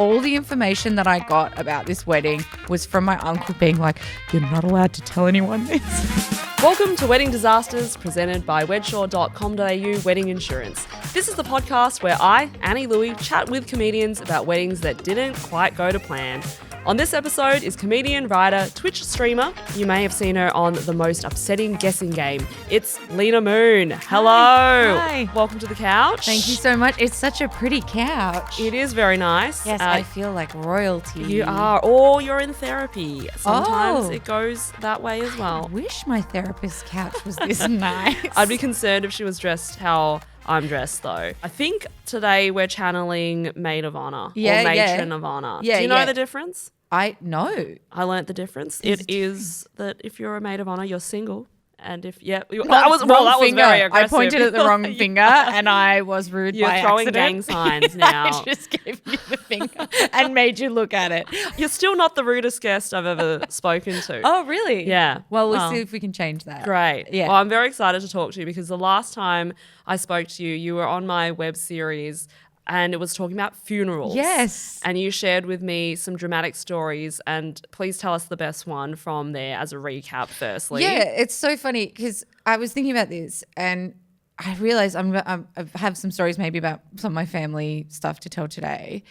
all the information that I got about this wedding was from my uncle being like, you're not allowed to tell anyone this. Welcome to Wedding Disasters, presented by wedsure.com.au Wedding Insurance. This is the podcast where I, Annie Louey, chat with comedians about weddings that didn't quite go to plan. On this episode is comedian, writer, Twitch streamer. You may have seen her on the most upsetting guessing game. It's Lena Moon. Hello. Hi. Welcome to the couch. Thank you so much. It's such a pretty couch. It is very nice. Yes, I feel like royalty. You are, or you're in therapy. Sometimes it goes that way as well. I wish my therapist's couch was this nice. I'd be concerned if she was dressed how I'm dressed, though. I think today we're channeling maid of honor or matron of honor. Yeah, do you know the difference? I know. I learnt the difference. It is that if you're a maid of honor, you're single. And if, that was very aggressive. I pointed at the wrong finger and I was rude You're by throwing accident. gang signs now. I just gave you the finger and made you look at it. You're still not the rudest guest I've ever spoken to. Oh, really? Yeah. Well, we'll see if we can change that. Great. Yeah. Well, I'm very excited to talk to you because the last time I spoke to you, you were on my web series and it was talking about funerals. Yes. And you shared with me some dramatic stories, and please tell us the best one from there as a recap firstly. Yeah, it's so funny because I was thinking about this and I realized I have some stories maybe about some of my family stuff to tell today.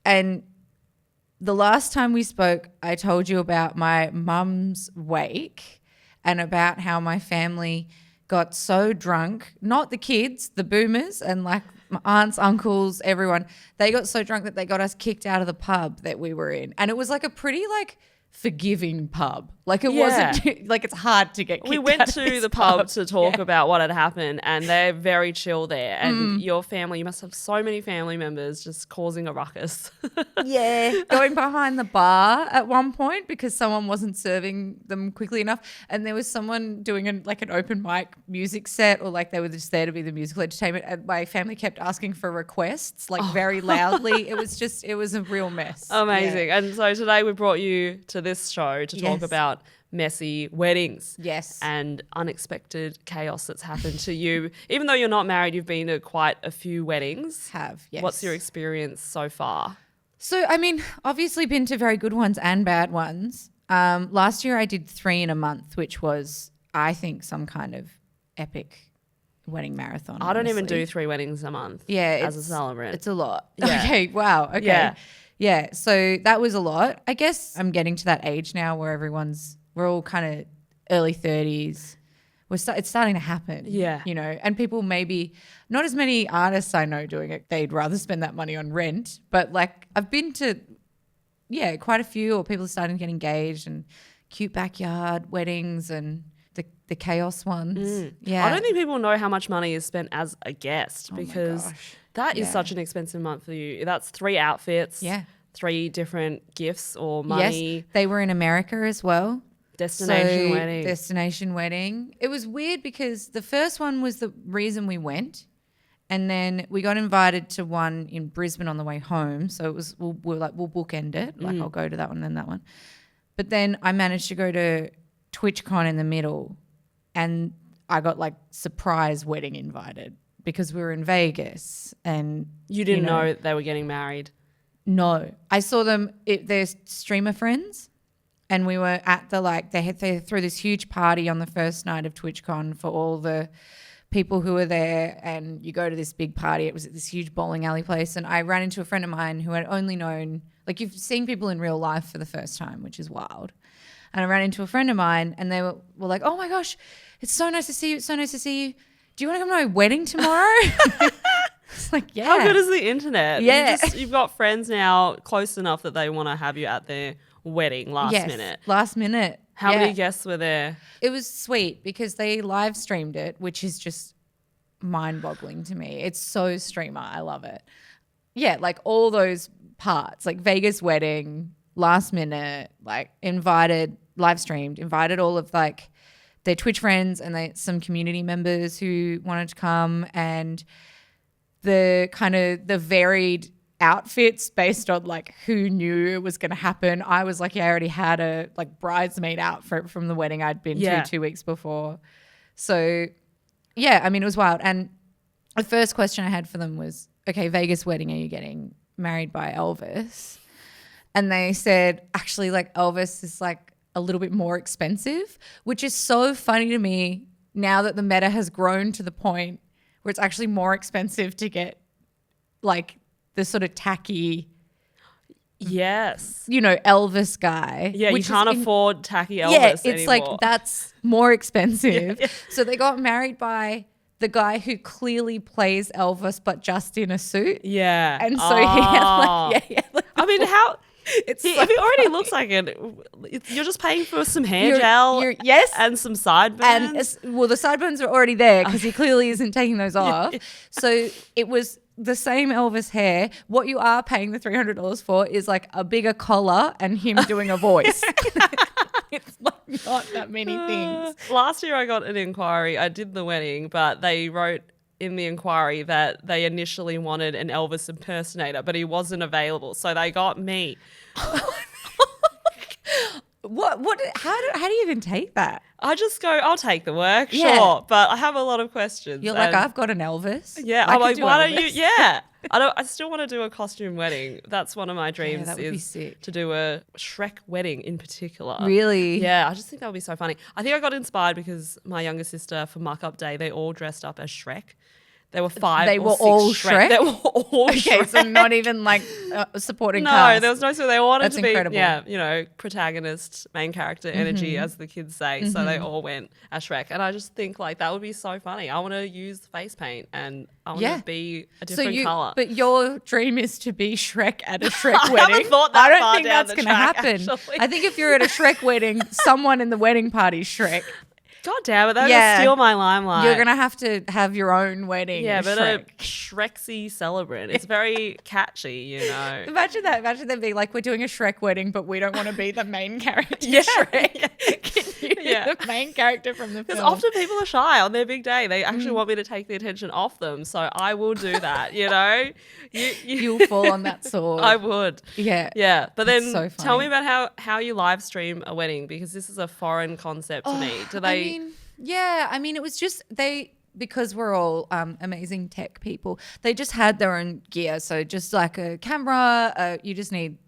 And the last time we spoke, I told you about my mum's wake and about how my family got so drunk, not the kids, the boomers and like my aunts, uncles, everyone, they got so drunk that they got us kicked out of the pub that we were in. And it was like a pretty like forgiving pub. Like it wasn't like it's hard to get kicked We went out of to this the pub to talk about what had happened, and they're very chill there. And your family, you must have so many family members just causing a ruckus. Yeah, going behind the bar at one point because someone wasn't serving them quickly enough, and there was someone doing an open mic music set, or like they were just there to be the musical entertainment, and my family kept asking for requests very loudly. It was a real mess. Amazing. Yeah. And so today we brought you to this show to talk about messy weddings. Yes. And unexpected chaos that's happened to you. Even though you're not married, you've been to quite a few weddings. Yes. What's your experience so far? So, I mean, obviously been to very good ones and bad ones. Last year I did 3 in a month, which was, I think, some kind of epic wedding marathon. I don't even do 3 weddings a month as a celebrant. It's a lot. Yeah. Okay, wow. Okay. Yeah, so that was a lot. I guess I'm getting to that age now where we're all kind of early 30s. It's starting to happen. Yeah. You know, and people maybe, not as many artists I know doing it, they'd rather spend that money on rent. But like I've been to, quite a few, or people are starting to get engaged and cute backyard weddings and the chaos ones. Yeah. I don't think people know how much money is spent as a guest because that is such an expensive month for you. That's 3 outfits. Yeah. 3 different gifts or money. Yes, they were in America as well. Destination wedding. It was weird because the first one was the reason we went, and then we got invited to one in Brisbane on the way home. So it was we'll bookend it. Like I'll go to that one and then that one. But then I managed to go to TwitchCon in the middle, and I got like surprise wedding invited because we were in Vegas. And you didn't know they were getting married? No, I saw them. They're streamer friends. And we were at they threw this huge party on the first night of TwitchCon for all the people who were there, and you go to this big party. It was at this huge bowling alley place, and I ran into a friend of mine who had only known, like you've seen people in real life for the first time, which is wild. And I ran into a friend of mine and they were like, oh my gosh, it's so nice to see you. It's so nice to see you. Do you want to come to my wedding tomorrow? It's like, yeah. How good is the internet? Yeah. You've got friends now close enough that they want to have you at their wedding last minute. Last minute. How many guests were there? It was sweet because they live streamed it, which is just mind-boggling to me. It's so streamer. I love it. Yeah, like all those parts, like Vegas wedding, last minute, like live streamed, invited all of like their Twitch friends and some community members who wanted to come, and the kind of the varied outfits based on like who knew it was going to happen. I was lucky I already had a like bridesmaid outfit from the wedding I'd been to 2 weeks before. So yeah, I mean, it was wild. And the first question I had for them was, okay, Vegas wedding, are you getting married by Elvis. And they said, actually, like Elvis is like a little bit more expensive, which is so funny to me now that the meta has grown to the point where it's actually more expensive to get like the sort of tacky, yes, Elvis guy. Yeah, you can't afford tacky Elvis it's anymore. like that's more expensive. Yeah. So they got married by the guy who clearly plays Elvis but just in a suit. Yeah. And so he had I mean, how... It's if he already looks like it, you're just paying for some hair gel yes. and some sideburns. And the sideburns are already there because he clearly isn't taking those off. Yeah. So it was the same Elvis hair. What you are paying the $300 for is like a bigger collar and him doing a voice. It's like not that many things. Last year I got an inquiry. I did the wedding, but they wrote in the inquiry that they initially wanted an Elvis impersonator, but he wasn't available. So they got me. How do you even take that? I just go, I'll take the work, sure. But I have a lot of questions. You're like, I've got an Elvis. Yeah. I'm like, why don't you? Yeah. I still want to do a costume wedding. That's one of my dreams, that would be sick. To do a Shrek wedding in particular. Really? Yeah, I just think that would be so funny. I think I got inspired because my younger sister for Muck-Up Day, they all dressed up as Shrek. There were five. They were all Shrek. They were all okay, Shrek. So not even like supporting no, cast. There was no. So they wanted That's to be, incredible. Protagonist, main character energy, as the kids say. Mm-hmm. So they all went as Shrek, and I just think like that would be so funny. I want to use face paint, and I want to be a different color. But your dream is to be Shrek at a Shrek wedding. I haven't thought that I don't far think down that's the going to track, happen. actually. I think if you're at a Shrek wedding, someone in the wedding party's Shrek. God damn it, that would steal my limelight. You're going to have your own wedding. Yeah, but Shrek. a Shreksy celebrant. It's very catchy, Imagine that. Imagine them being like, we're doing a Shrek wedding, but we don't want to be the main character. Shrek. Can you be the main character from the film? Because often people are shy on their big day. They actually want me to take the attention off them. So I will do that, You'll fall on that sword. I would. Yeah. Yeah. But then so tell me about how you live stream a wedding, because this is a foreign concept to me. Do they... it was just because we're all amazing tech people, they just had their own gear. So just like a camera,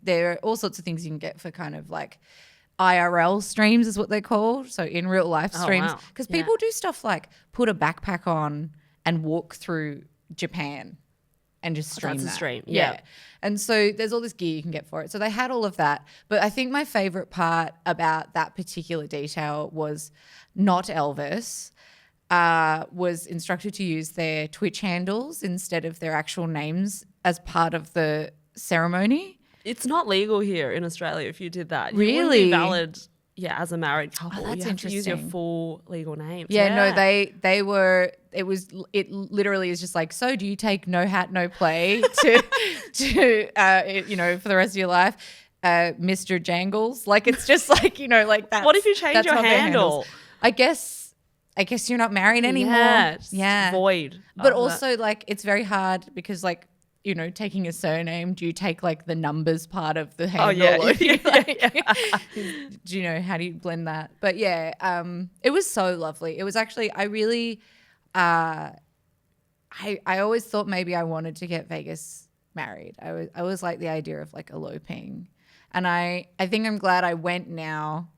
there are all sorts of things you can get for kind of like IRL streams is what they're called. So in real life streams. Because people do stuff like put a backpack on and walk through Japan and just stream that's that. A stream. Yeah. And so there's all this gear you can get for it. So they had all of that. But I think my favorite part about that particular detail was not Elvis was instructed to use their Twitch handles instead of their actual names as part of the ceremony. It's not legal here in Australia if you did that. Really? You wouldn't be valid, as a married couple. That's you have to use your interesting. full legal names. No, they were. It literally is just like, so do you take no hat, no play to for the rest of your life, Mr. Jangles? Like it's just like like that. What if you change your handle? I guess you're not married anymore. Yeah, void. But also like it's very hard because like taking a surname, do you take like the numbers part of the handle? Oh yeah. Do you know how do you blend that? But it was so lovely. It was actually I really I always thought maybe I wanted to get Vegas married. I always like the idea of like eloping, and I think I'm glad I went now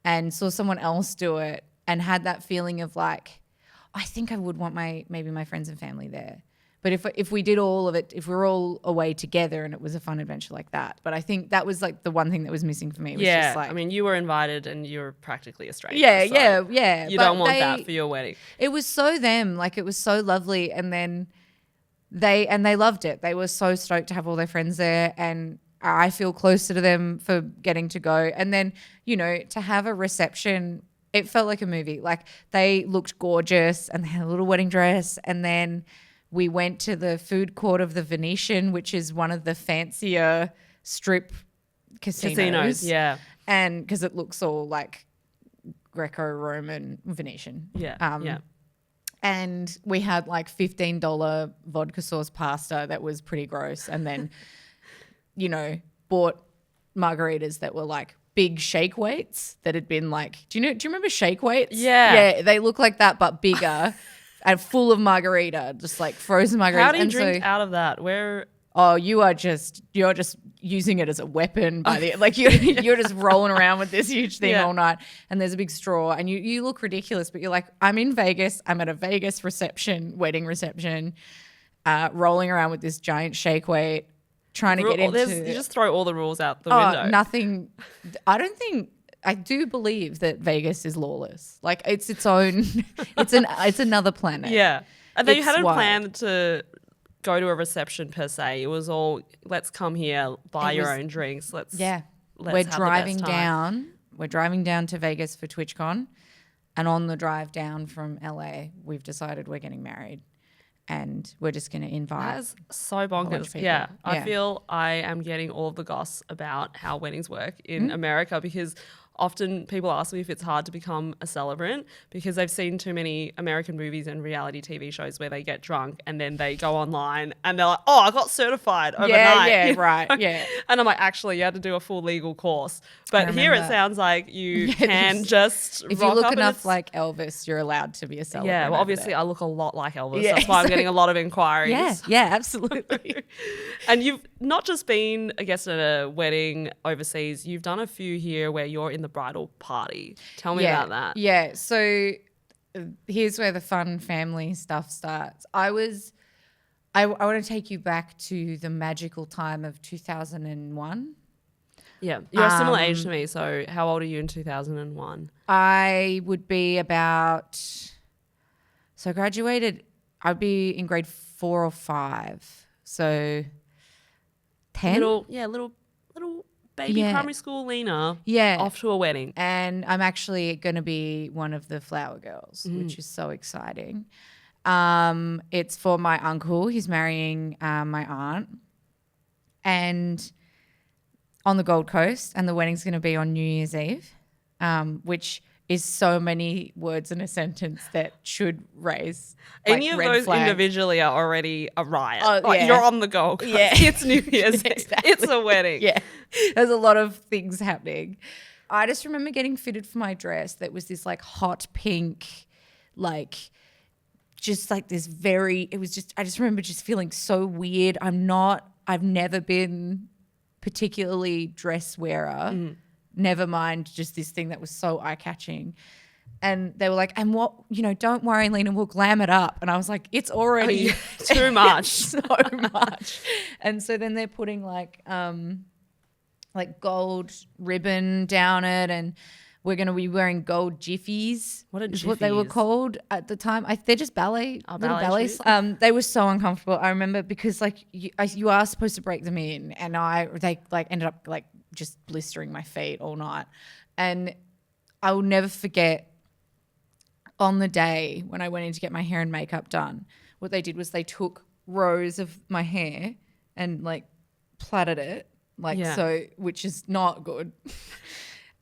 and saw someone else do it and had that feeling of like I think I would want maybe my friends and family there. But if we did all of it, if we were all away together and it was a fun adventure like that. But I think that was like the one thing that was missing for me. Was just like, I mean, you were invited and you were practically a stranger. Yeah. You don't want that for your wedding. It was so them, like it was so lovely. And then they loved it. They were so stoked to have all their friends there, and I feel closer to them for getting to go. And then, to have a reception, it felt like a movie. Like they looked gorgeous and they had a little wedding dress, and then we went to the food court of the Venetian, which is one of the fancier strip casinos. Yeah. And because it looks all like Greco-Roman Venetian. Yeah. And we had like $15 vodka sauce pasta that was pretty gross. And then, bought margaritas that were like big shake weights that had been like, do you remember shake weights? Yeah. Yeah, they look like that but bigger. And full of margarita, just like frozen margarita. How do you drink out of that? Where oh, you're just using it as a weapon by the like you're just rolling around with this huge thing all night, and there's a big straw, and you look ridiculous, but you're like, I'm in Vegas, I'm at a Vegas wedding reception, rolling around with this giant shake weight, trying to get into. You just throw all the rules out the window. Nothing. I do believe that Vegas is lawless. Like it's its own. It's another planet. Yeah, and they It's hadn't wild. planned to go to a reception per se. It was all, let's come here, buy your own drinks. Let's We're have the driving best time. down. We're driving down to Vegas for TwitchCon, and on the drive down from LA, we've decided we're getting married, and we're just going to invite. That is so bunch of bonkers. people. Yeah, I Yeah. feel I am getting all of the goss about how weddings work in America, because often people ask me if it's hard to become a celebrant because they've seen too many American movies and reality TV shows where they get drunk and then they go online and they're like, oh, I got certified overnight. Yeah, you know? right, yeah. And I'm like, actually, you had to do a full legal course. But here it remember. sounds like you can just If rock you look up and enough it's- like Elvis, you're allowed to be a celebrant. yeah, well, over obviously there. I look a lot like Elvis. Yeah, That's why I'm so- getting a lot of inquiries. Yeah, absolutely. And you've not just been a guest at a wedding overseas, you've done a few here where you're in the bridal party. Tell me about that. Yeah. So here's where the fun family stuff starts. I want to take you back to the magical time of 2001. Yeah. You're a similar age to me. So how old are you in 2001? I would be about, so I graduated, I'd be in grade 4 or 5. So 10? Little baby Yeah. primary school Lena. Yeah. Off to a wedding. And I'm actually going to be one of the flower girls, which is so exciting. It's for my uncle. He's marrying my aunt, and on the Gold Coast, and the wedding's going to be on New Year's Eve, which is so many words in a sentence that should raise Any of red those flags. individually are already a riot. Oh, Like, yeah. you're on the Gold Coast. Yeah. It's New Year's Eve. Exactly. It's a wedding. Yeah, there's a lot of things happening. I just remember getting fitted for my dress that was this like hot pink, like just like this very, it was just, I just remember just feeling so weird. I've never been particularly dress wearer, never mind just this thing that was so eye-catching. And they were like, and what, don't worry, Lena, we'll glam it up. And I was like, it's already Too much. so much. And so then they're putting like gold ribbon down it, and we're going to be wearing gold jiffies. What are is what they were jiffies? called at the time. They're just little ballet ballets. shoes? They were so uncomfortable. I remember because like you are supposed to break them in, and they like ended up like just blistering my feet all night. And I will never forget on the day when I went in to get my hair and makeup done, what they did was they took rows of my hair and like plaited it so, which is not good.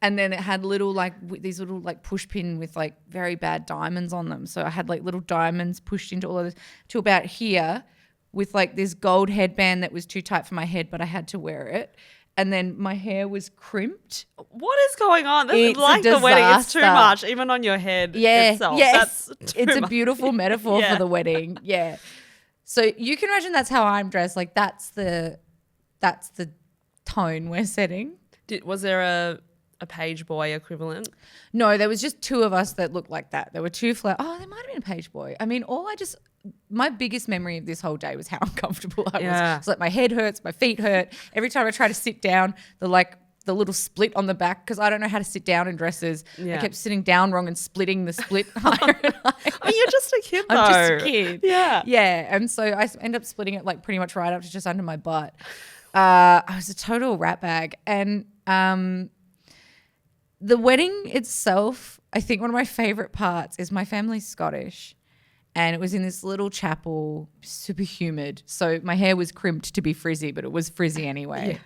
And then it had these little push pin with like very bad diamonds on them. So I had like little diamonds pushed into all of this to about here with like this gold headband that was too tight for my head, but I had to wear it. And then my hair was crimped. What is going on? This It's is like a the wedding. It's too disaster. much, even on your head itself. Yes. That's too It's a much. beautiful metaphor Yeah. for the wedding. Yeah. So you can imagine that's how I'm dressed. Like that's the tone we're setting. Was there a page boy equivalent? No, there was just 2 of us that looked like that. There were 2 there might have been a page boy. I mean, my biggest memory of this whole day was how uncomfortable I Yeah. was. It's like my head hurts, my feet hurt. Every time I try to sit down, the little split on the back, because I don't know how to sit down in dresses. Yeah. I kept sitting down wrong and splitting the split higher and higher. I mean, you're just a kid, though. I'm just a kid. Yeah. Yeah. And so I end up splitting it like pretty much right up to just under my butt. I was a total rat bag. And the wedding itself, I think one of my favorite parts is my family's Scottish. And it was in this little chapel, super humid. So my hair was crimped to be frizzy, but it was frizzy anyway.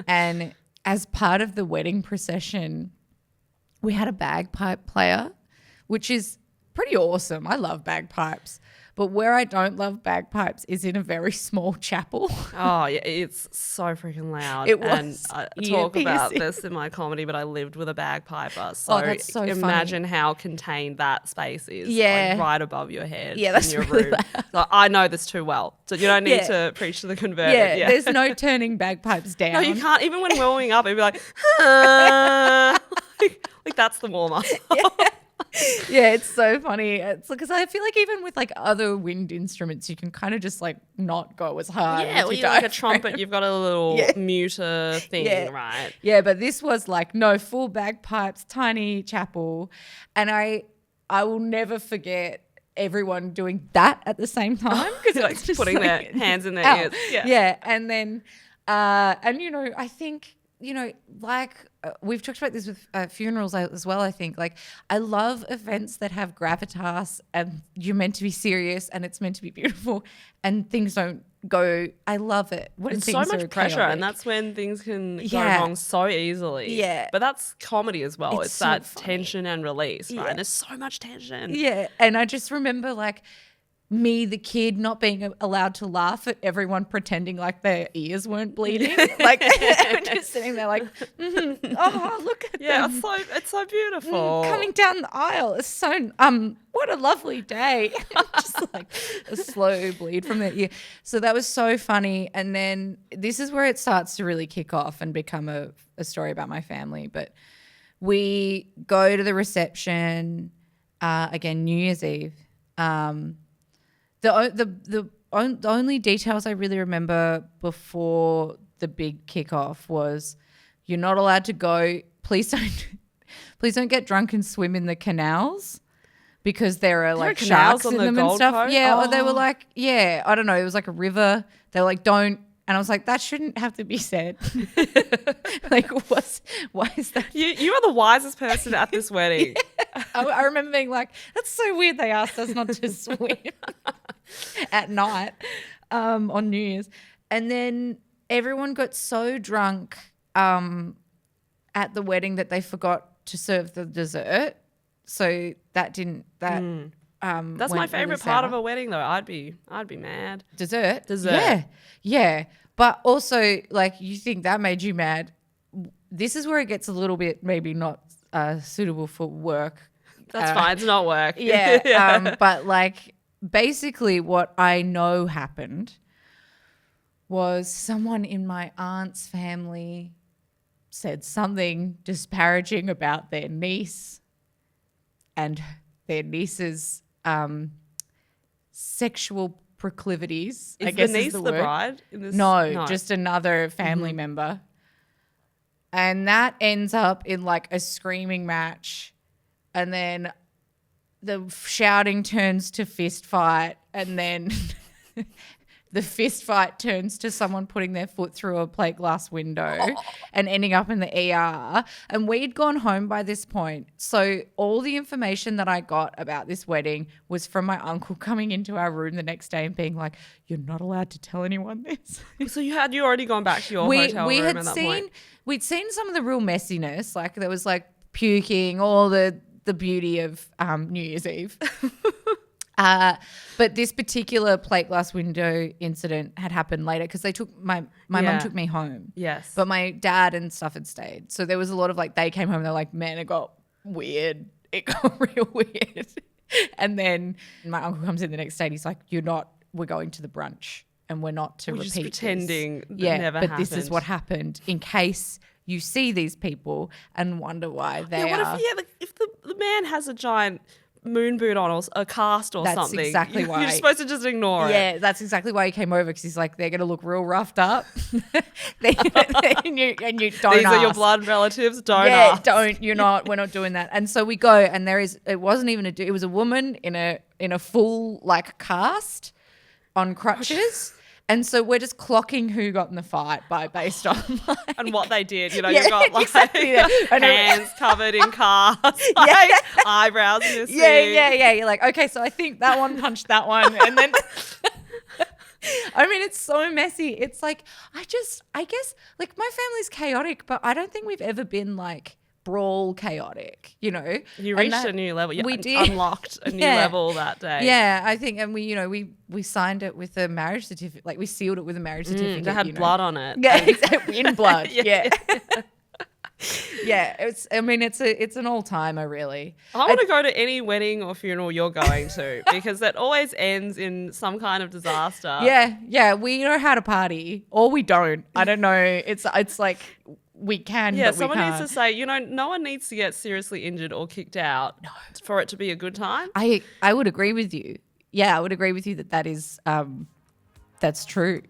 And as part of the wedding procession, we had a bagpipe player, which is pretty awesome. I love bagpipes. But where I don't love bagpipes is in a very small chapel. Oh, yeah, it's so freaking loud. It was And I talk about ear-piercing. this in my comedy, but I lived with a bagpiper. So, Oh, that's so imagine how contained that space is. Yeah. Like right above your head Yeah, that's in your really room. loud. So I know this too well. So you don't need Yeah. to preach to the converted. Yeah, there's no turning bagpipes down. No, you can't. Even when warming up, it'd be like, "Ah." like that's the warm up. Yeah, it's so funny. It's because I feel like even with like other wind instruments, you can kind of just like not go as hard. Yeah, as well, you you're like a diaphragm. trumpet, you've got a little Yeah. muter thing, Yeah. right? Yeah, but this was like no full bagpipes, tiny chapel, and I will never forget everyone doing that at the same time because Like it's just putting their like, hands in their ow. ears. Yeah. Yeah, and then and you know, I think you know, like we've talked about this with funerals as well. I think like I love events that have gravitas and you're meant to be serious and it's meant to be beautiful and things don't go. I love it when It's so things much are pressure, chaotic. and that's when things can Yeah. go wrong so easily. Yeah. But that's comedy as well. It's It's so that funny. tension and release, right? Yeah. And there's so much tension. Yeah, and I just remember like me, the kid, not being allowed to laugh at everyone pretending like their ears weren't bleeding. Like I'm just sitting there like, oh, look at Yeah, them it's so beautiful. coming down the aisle. It's so what a lovely day. Just like a slow bleed from their ear. So that was so funny. And then this is where it starts to really kick off and become a story about my family. But we go to the reception again, New Year's Eve. The only details I really remember before the big kickoff was you're not allowed to go. Please don't get drunk and swim in the canals because there are like canals sharks on in the them and Gold stuff. Coast? Yeah, or they were Oh. like, yeah, I don't know. It was like a river. They were like, don't. And I was like, that shouldn't have to be said. Like, why is that? You are the wisest person at this wedding. I remember being like, that's so weird they asked us not to swim at night on New Year's. And then everyone got so drunk at the wedding that they forgot to serve the dessert. So That's went my really favorite part sour. of a wedding, though. I'd be mad. Dessert? Dessert. Yeah. But also, like, you think that made you mad. This is where it gets a little bit maybe not suitable for work. That's fine. It's not work. Yeah. But like basically what I know happened was someone in my aunt's family said something disparaging about their niece and their niece's sexual proclivities. Is I guess the niece is the the word. bride? In this? No, just another family member. And that ends up in like a screaming match. And then the shouting turns to fist fight. And then the fist fight turns to someone putting their foot through a plate glass window and ending up in the ER. And we'd gone home by this point. So all the information that I got about this wedding was from my uncle coming into our room the next day and being like, you're not allowed to tell anyone this. So you already gone back to your hotel room at that point? We'd seen some of the real messiness. Like there was like puking, all the beauty of New Year's Eve. But this particular plate glass window incident had happened later because they took my mum took me home. Yes. But my dad and stuff had stayed. So there was a lot of like, they came home and they're like, man, it got weird. It got real weird. And then my uncle comes in the next day and he's like, we're going to the brunch and we're not to We're repeat just pretending this. that never but this is happened. what happened in case you see these people and wonder why they What are. if the man has a giant moon boot on or a cast or That's something? exactly why. You're supposed to just ignore it. Yeah, that's exactly why he came over because he's like, they're going to look real roughed up. and you don't These are your ask. blood relatives. Don't Yeah, ask. we're not doing that. And so we go and it wasn't even it was a woman in a full like cast on crutches. And so we're just clocking who got in the fight based on like, And what they did, Yeah, you got like exactly. I know. hands covered in casts, like eyebrows missing. Yeah. You're like, okay, so I think that one punched that one, and then I mean, it's so messy. It's like I guess like my family's chaotic, but I don't think we've ever been like brawl chaotic, you know. You And reached a new level. we did. Unlocked a new level that day. Yeah, I think, and we signed it with a marriage certificate, like we sealed it with a marriage certificate. That had blood on it. Yeah, exactly, in blood. Yeah. Yeah, it's an all-timer, really. I want to go to any wedding or funeral you're going to because that always ends in some kind of disaster. Yeah, we know how to party, or we don't. I don't know. It's like we can, but we someone can't. needs to say, no one needs to get seriously injured or kicked out for it to be a good time. I would agree with you. Yeah, I would agree with you that is that's true.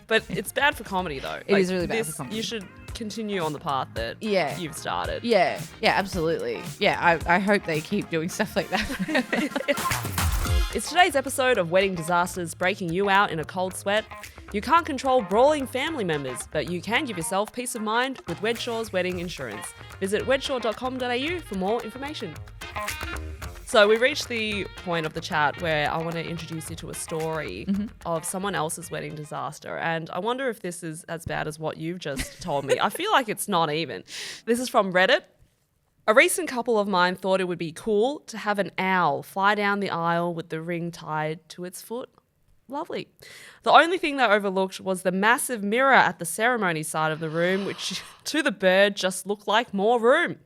But it's bad for comedy, though. It is really bad for comedy. You should continue on the path that you've started. Yeah, absolutely. Yeah, I hope they keep doing stuff like that. It's today's episode of Wedding Disasters breaking you out in a cold sweat. You can't control brawling family members, but you can give yourself peace of mind with Wedsure Wedding Insurance. Visit wedsure.com.au for more information. So we reached the point of the chat where I want to introduce you to a story of someone else's wedding disaster. And I wonder if this is as bad as what you've just told me. I feel like it's not even. This is from Reddit. A recent couple of mine thought it would be cool to have an owl fly down the aisle with the ring tied to its foot. Lovely. The only thing they overlooked was the massive mirror at the ceremony side of the room, which to the bird just looked like more room.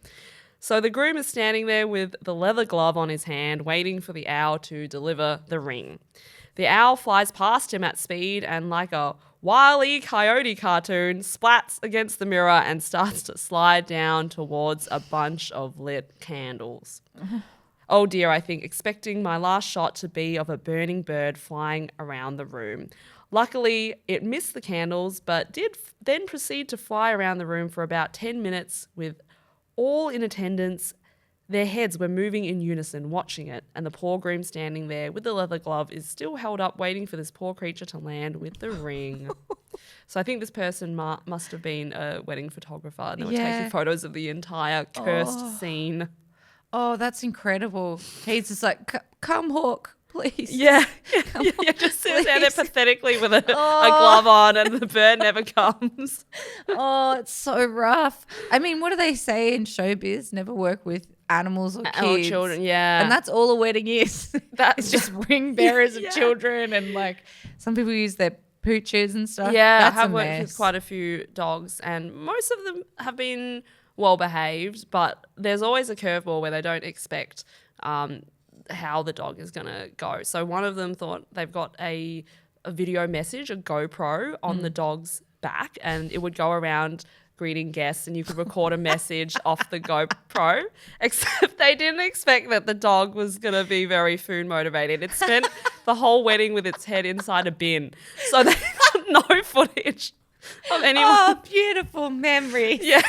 So the groom is standing there with the leather glove on his hand, waiting for the owl to deliver the ring. The owl flies past him at speed and, like a Wile E. Coyote cartoon, splats against the mirror and starts to slide down towards a bunch of lit candles. Oh dear, I think, expecting my last shot to be of a burning bird flying around the room. Luckily, it missed the candles, but did then proceed to fly around the room for about 10 minutes with all in attendance. Their heads were moving in unison, watching it, and the poor groom standing there with the leather glove is still held up, waiting for this poor creature to land with the ring. So I think this person must have been a wedding photographer, and they were taking photos of the entire cursed scene. Oh, that's incredible. He's just like, come Hawk, please. Yeah. Just sits there pathetically with a glove on and the bird never comes. Oh, it's so rough. I mean, what do they say in showbiz? Never work with animals or kids. Or children, yeah. And that's all a wedding is. It's just ring bearers of children, and like some people use their pooches and stuff. Yeah, that's I have worked with quite a few dogs, and most of them have been well behaved, but there's always a curveball where they don't expect how the dog is going to go. So one of them thought they've got a video message, a GoPro on the dog's back, and it would go around greeting guests and you could record a message off the GoPro, except they didn't expect that the dog was going to be very food motivated. It spent the whole wedding with its head inside a bin. So they got no footage of anyone. Oh, beautiful memories. Yeah.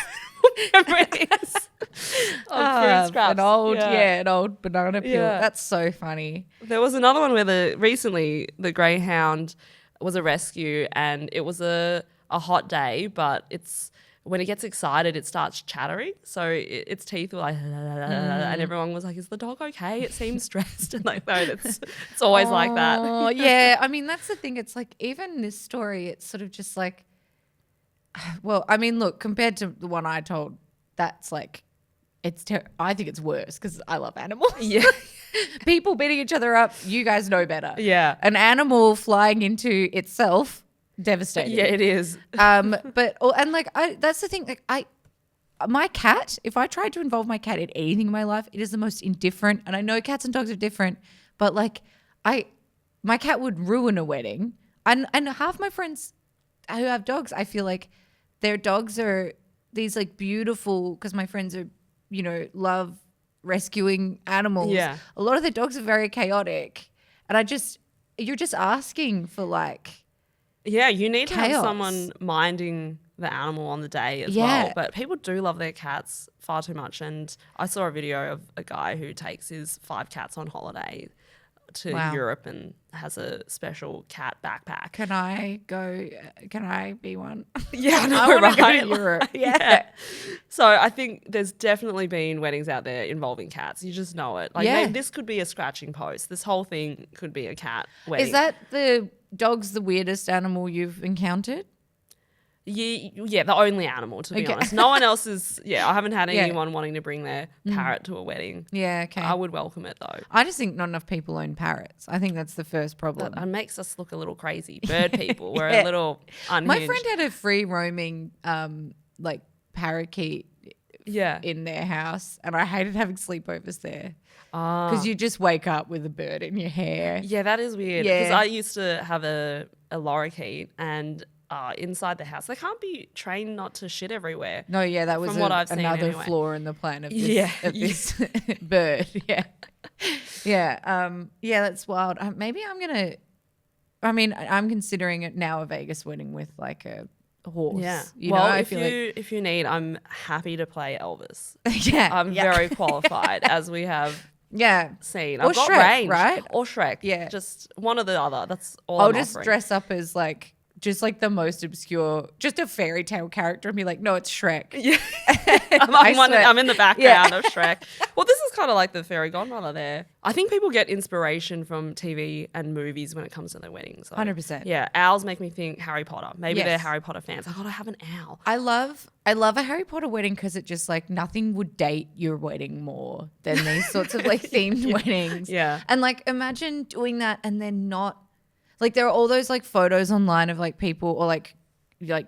Memories of food scraps. An old banana peel. Yeah. That's so funny. There was another one where recently the greyhound was a rescue, and it was a hot day, but when it gets excited, it starts chattering. So its teeth were like, and everyone was like, "Is the dog okay? It seems stressed." And like, no, it's always like that. Oh, yeah. I mean, that's the thing. It's like, even this story, it's sort of just like, well, I mean, look, compared to the one I told, that's like, I think it's worse because I love animals. Yeah. People beating each other up, you guys know better. Yeah. An animal flying into itself, devastating. Yeah, it is. That's the thing. Like, my cat, if I tried to involve my cat in anything in my life, it is the most indifferent. And I know cats and dogs are different, but like, my cat would ruin a wedding. And half my friends who have dogs, I feel like their dogs are these like beautiful, because my friends are, love rescuing animals. Yeah. A lot of the dogs are very chaotic. And you're just asking for like, yeah, you need to have chaos. someone minding the animal on the day as well. But people do love their cats far too much. And I saw a video of a guy who takes his 5 cats on holiday to Europe and has a special cat backpack. Can I go? Can I be one? Yeah, I know, I want to go right? to Europe. Yeah. So I think there's definitely been weddings out there involving cats. You just know it. Like, maybe this could be a scratching post. This whole thing could be a cat wedding. Is that the dog's the weirdest animal you've encountered? Yeah, the only animal, to be Okay. honest. No one else is, I haven't had Yeah. anyone wanting to bring their parrot to a wedding. Yeah, okay. I would welcome it though. I just think not enough people own parrots. I think that's the first problem. It makes us look a little crazy. Bird people, we're Yeah. a little unhinged. My friend had a free roaming like parakeet in their house, and I hated having sleepovers there because you just wake up with a bird in your hair. Yeah, that is weird. Yeah. Because I used to have a lorikeet, and inside the house, they can't be trained not to shit everywhere. No, yeah, that was From what I've seen another anyway. flaw in the plan of this, bird. Yeah, yeah, that's wild. Maybe I'm gonna. I mean, I'm considering it now a Vegas wedding with like a horse. Yeah. You well, know, if you need, I'm happy to play Elvis. yeah, I'm very qualified, as we have seen. I've got Shrek, range. right? Or Shrek. Yeah. Just one or the other. That's all I'll I'm just offering. dress up as like just like the most obscure, just a fairy tale character and be like, no, it's Shrek. Yeah. I swear. I'm in the background of Shrek. Well, this is kind of like the fairy godmother there. I think people get inspiration from TV and movies when it comes to their weddings. So, 100%. Yeah, owls make me think Harry Potter. Maybe Yes. they're Harry Potter fans. I gotta have an owl. I love a Harry Potter wedding because it just like nothing would date your wedding more than these sorts of like themed weddings. Yeah. And like imagine doing that and then not like there are all those like photos online of like people or like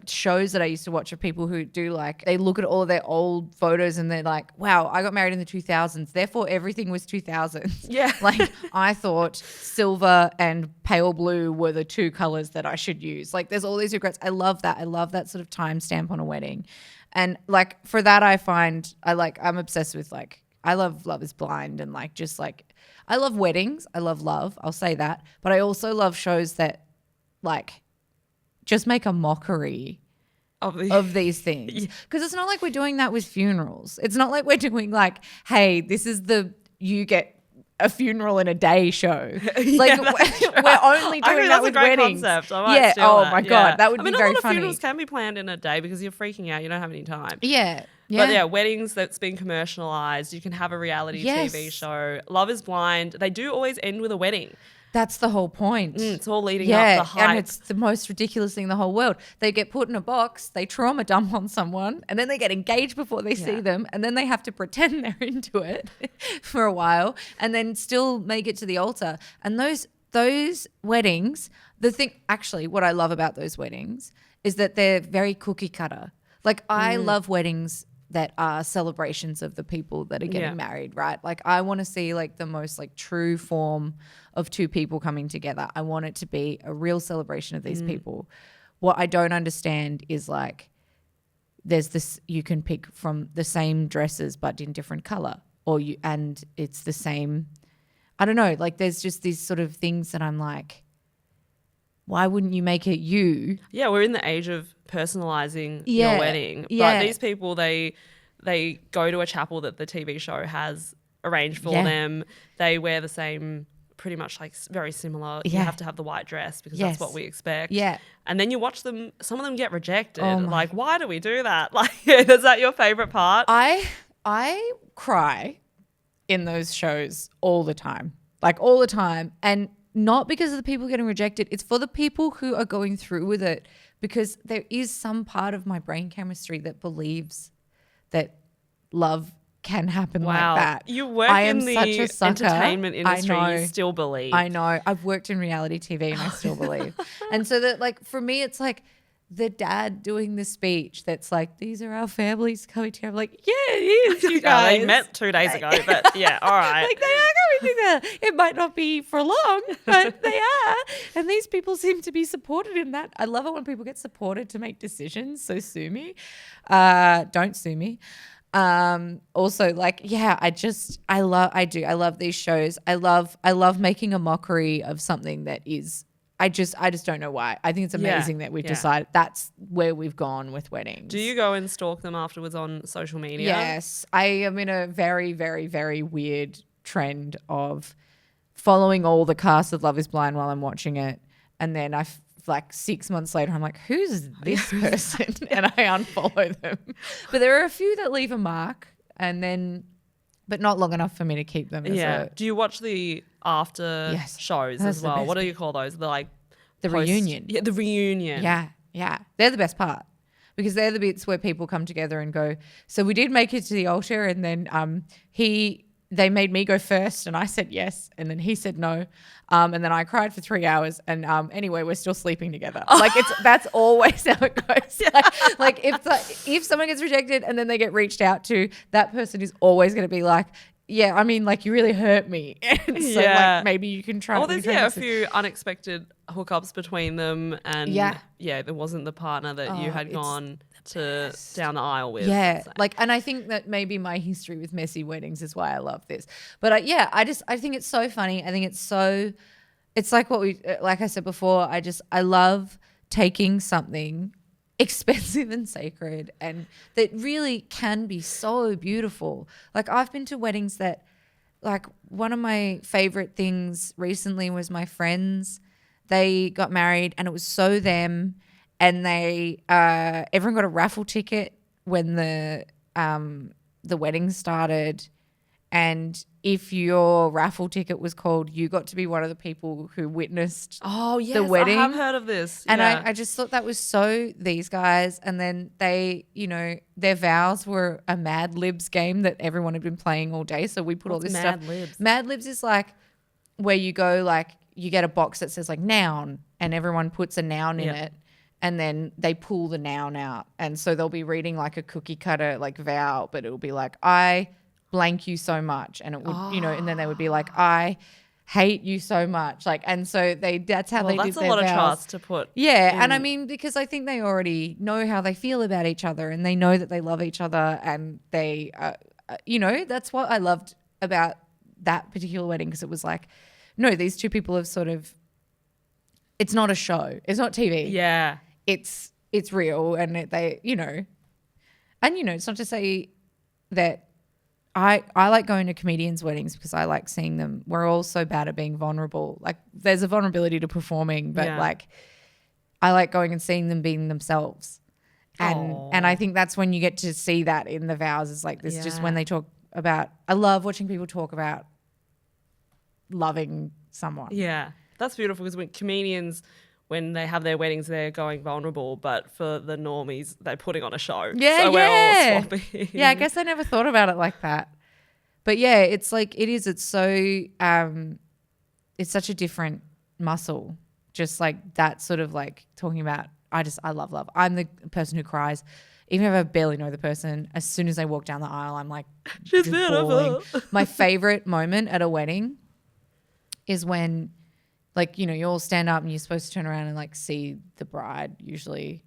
shows that I used to watch of people who do like they look at all of their old photos and they're like, wow, I got married in the 2000s, therefore everything was 2000s. Yeah. Like I thought silver and pale blue were the two colors that I should use. Like there's all these regrets. I love that. I love that sort of timestamp on a wedding. And like for that I find I'm obsessed with like I love Love is Blind and like just like I love weddings. I love love. I'll say that. But I also love shows that like just make a mockery of these things. Because it's not like we're doing that with funerals. It's not like we're doing like, hey, this is you get a funeral in a day show. Like we're only doing that with weddings. Concept. I might steal that. My God, that would be very a lot funny. of funerals can be planned in a day because you're freaking out. You don't have any time. Yeah. But yeah, weddings that's been commercialized. You can have a reality TV show. Love is Blind. They do always end with a wedding. That's the whole point. It's all leading up the hype. And it's the most ridiculous thing in the whole world. They get put in a box, they trauma dump on someone, and then they get engaged before they see them, and then they have to pretend they're into it for a while, and then still make it to the altar. And those weddings, what I love about those weddings is that they're very cookie cutter. Like I love weddings that are celebrations of the people that are getting married, right? Like I want to see like the most like true form of two people coming together. I want it to be a real celebration of these people. What I don't understand is like there's this, you can pick from the same dresses but in different color and it's the same, I don't know, like there's just these sort of things that I'm like, why wouldn't you make it you? Yeah, we're in the age of personalizing your wedding. But these people, they go to a chapel that the TV show has arranged for them. They wear the same, pretty much like very similar. You have to have the white dress because that's what we expect. Yeah. And then you watch them, some of them get rejected. Like, why do we do that? Like, is that your favorite part? I cry in those shows all the time. Like all the time. And not because of the people getting rejected. It's for the people who are going through with it because there is some part of my brain chemistry that believes that love can happen like that. You work I am in the such a sucker. entertainment industry. I know. You still believe. I know. I've worked in reality TV and I still believe. And so that like for me, it's like the dad doing the speech that's like, these are our families coming together. I'm like, yeah, it is, you guys. They met 2 days ago, but yeah, all right. Like they are coming together. It might not be for long, but they are. And ththese people seem to be supported in that. I love it when people get supported to make decisions. So sue me. Don't sue me. Also like, yeah, I love these shows. I love making a mockery of something that is, I just don't know why. I think it's amazing that we've decided that's where we've gone with weddings. Do you go and stalk them afterwards on social media? Yes. I am in a very, very, very weird trend of following all the cast of Love is Blind while I'm watching it. And then like 6 months later, I'm like, who's this person? And I unfollow them. But there are a few that leave a mark but not long enough for me to keep them. Do you watch the after shows That's as the well? What do best you call those? The like reunion. Yeah, the reunion. Yeah. They're the best part. because they're the bits where people come together and go, so we did make it to the altar, and then they made me go first and I said yes, and then he said no, and then I cried for 3 hours, and anyway, we're still sleeping together. Like that's always how it goes. Like if someone gets rejected and then they get reached out to, that person is always going to be like, yeah, I mean, like, you really hurt me. And so like maybe you can try. Oh, there's a few unexpected hookups between them, and there wasn't the partner that you had gone to down the aisle with. Yeah, like, and I think that maybe my history with messy weddings is why I love this. But I think it's so funny. I think it's like like I said before, I love taking something expensive and sacred and that really can be so beautiful. Like, I've been to weddings that, like, one of my favorite things recently was my friends. They got married and it was so them, and they everyone got a raffle ticket when the wedding started, and if your raffle ticket was called, you got to be one of the people who witnessed the wedding. I have heard of this. And I just thought that was so these guys. And then they, their vows were a Mad Libs game that everyone had been playing all day. So we put all this stuff. Mad Libs? Mad Libs is like where you go, like, you get a box that says like noun, and everyone puts a noun in it, and then they pull the noun out. And so they'll be reading like a cookie cutter like vow, but it'll be like, I blank you so much, and it would and then they would be like, I hate you so much, like, and so that's how they did their vows. That's a lot of trust to put. And I mean, because I think they already know how they feel about each other, and they know that they love each other, and they that's what I loved about that particular wedding, because it was like, no, these two people have sort of, it's not a show, it's not TV, it's real, and it's not to say that I like going to comedians' weddings because I like seeing them. We're all so bad at being vulnerable. Like, there's a vulnerability to performing, but like, I like going and seeing them being themselves. And I think that's when you get to see that in the vows, is like this, just when they talk about, I love watching people talk about loving someone. Yeah, that's beautiful, because when comedians, when they have their weddings, they're going vulnerable, but for the normies, they're putting on a show. So we're all swapping. Yeah, I guess I never thought about it like that. But yeah, it's like, it's so, it's such a different muscle. Just like that sort of like talking about, I love. I'm the person who cries. Even if I barely know the person, as soon as they walk down the aisle, I'm like, she's beautiful. My favorite moment at a wedding is when, like, you all stand up and you're supposed to turn around and like see the bride usually.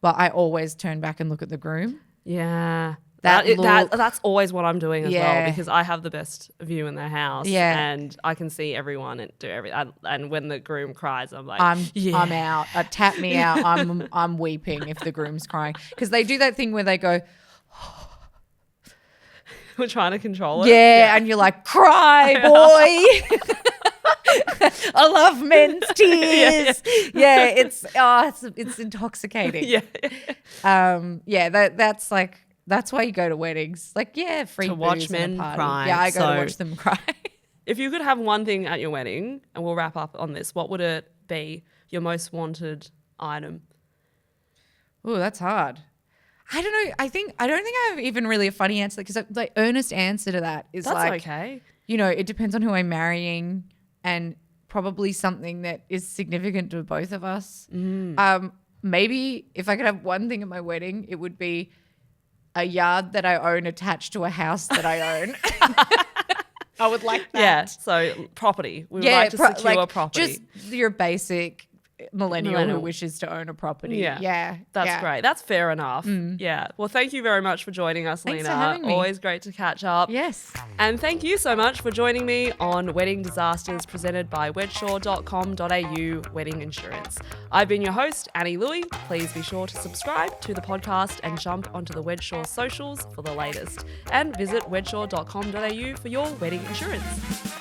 But I always turn back and look at the groom. Yeah. That's always what I'm doing as well, because I have the best view in their house. Yeah. And I can see everyone and do everything. And when the groom cries, I'm like, I'm out. Tap me out. I'm weeping if the groom's crying. Because they do that thing where they go, we're trying to control it. Yeah. And you're like, cry, boy. I love men's tears. It's intoxicating. That's why you go to weddings. Like, free to watch men cry. Yeah, I go to watch them cry. If you could have one thing at your wedding, and we'll wrap up on this, what would it be? Your most wanted item? Oh, that's hard. I don't know. I don't think I have even really a funny answer, because the earnest answer to that is okay. It depends on who I'm marrying, and probably something that is significant to both of us. Maybe if I could have one thing at my wedding, it would be a yard that I own attached to a house that I own. I would like that. Yeah, so property. We would like to secure property. Just your basic millennial who wishes to own a property. Yeah. That's great. That's fair enough. Yeah. Well, thank you very much for joining us, Thanks Lena. For having me. Always great to catch up. Yes. And thank you so much for joining me on Wedding Disasters, presented by wedsure.com.au Wedding Insurance. I've been your host, Annie Louey. Please be sure to subscribe to the podcast and jump onto the Wedsure socials for the latest. And visit wedsure.com.au for your wedding insurance.